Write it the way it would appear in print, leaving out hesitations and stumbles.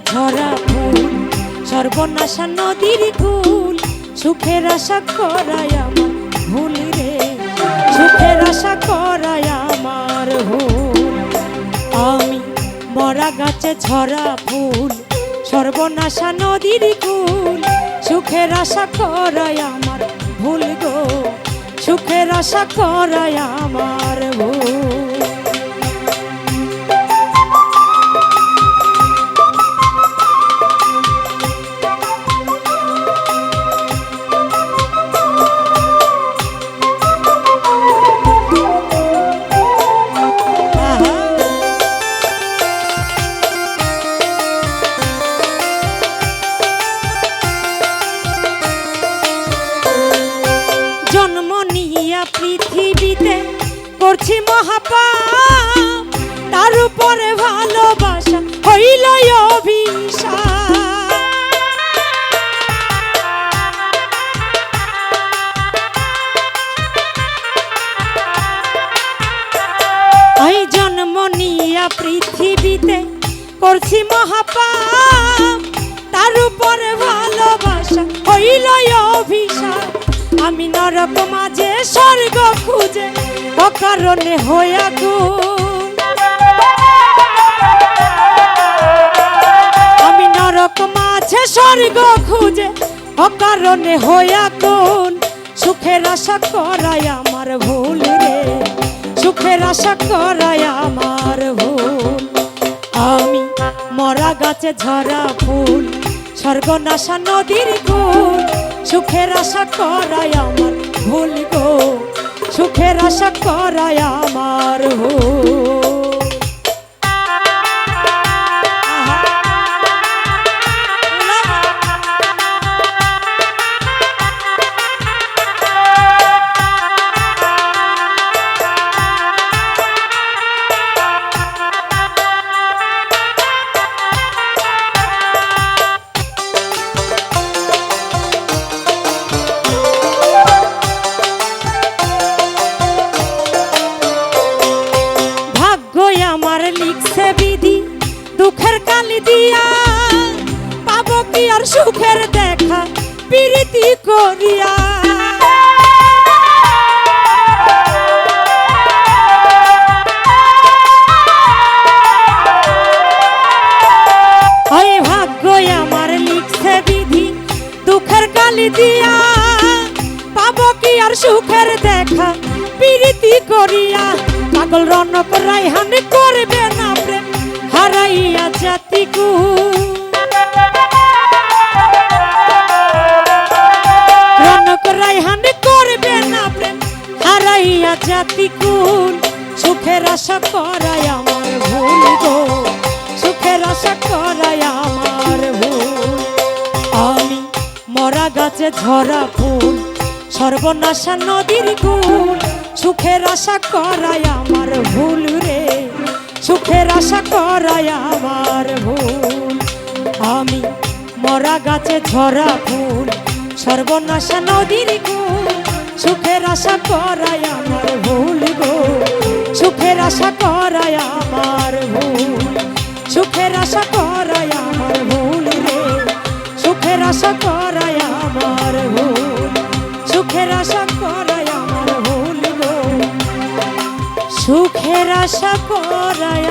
ঝরা ফুল সর্বনাশা নদীর কুল সুখের আশা করায় আমার ভুল রে সুখের আশা করায় আমার ভুল আমি মরা গাছে ঝরা ফুল সর্বনাশা নদীর কুল সুখের আশা করায় আমার ভুল গো সুখের আশা করায় আমার ভুল পৃথিবীতে করছি মহাপাপ তার উপরে ভালোবাসা হইল অভিশাপ এই জন্ম নিয়া পৃথিবীতে করছি মহাপাপ তার উপরে ভালোবাসা হইল অভিশাপ আমি নরক মাঝে স্বর্গ খুঁজে অকারণে হইয়া গুণ আমি নরক মাঝে স্বর্গ খুঁজে অকারণে হইয়া গুণ সুখের আশা করায় আমার ভুল রে সুখের আশা করায় আমার ভুল আমি মরা গাছে ঝরা ফুল সর্বনাশা নদীর কুল সুখের আশা করায় আমার ভুল গো সুখের আশা করায় আমার ভুল আমার লিখছে বিধি দুঃখের কালি দিয়া পাবো কি আর সুখের দেখা প্রীতি করিয়া ওই ভাগ্য আমার লিখছে বিধি দুঃখের কালি দিয়া পাবো কি আর সুখের দেখা প্রীতি করিয়া পাগল রনক রায়হান করবে না প্রেম হারাইয়া জাতি রনক রায়হান করবে না প্রেম হারাইয়া জাতি কুল সুখের আশা করায় আমার ভুল গো সুখের আশা করায় আমার ভুল আমি মরা গাছে ঝরা ফুল সর্বনাশা নদীর কুল সুখের আশা করায় আমার ভুল রে সুখের আশা করায় আমার ভুল আমি মরা গাছে ঝরা ফুল সর্বনাশা নদীর কুল সুখের আশা করায় আমার ভুল গো সুখের আশা করায় আমার ভুল সুখের আশা করায় আমার ভুল রে সুখের আশা করায় আমার ভুল সুখের আশা করায় আমার ভুল গো সুখের আশা করায়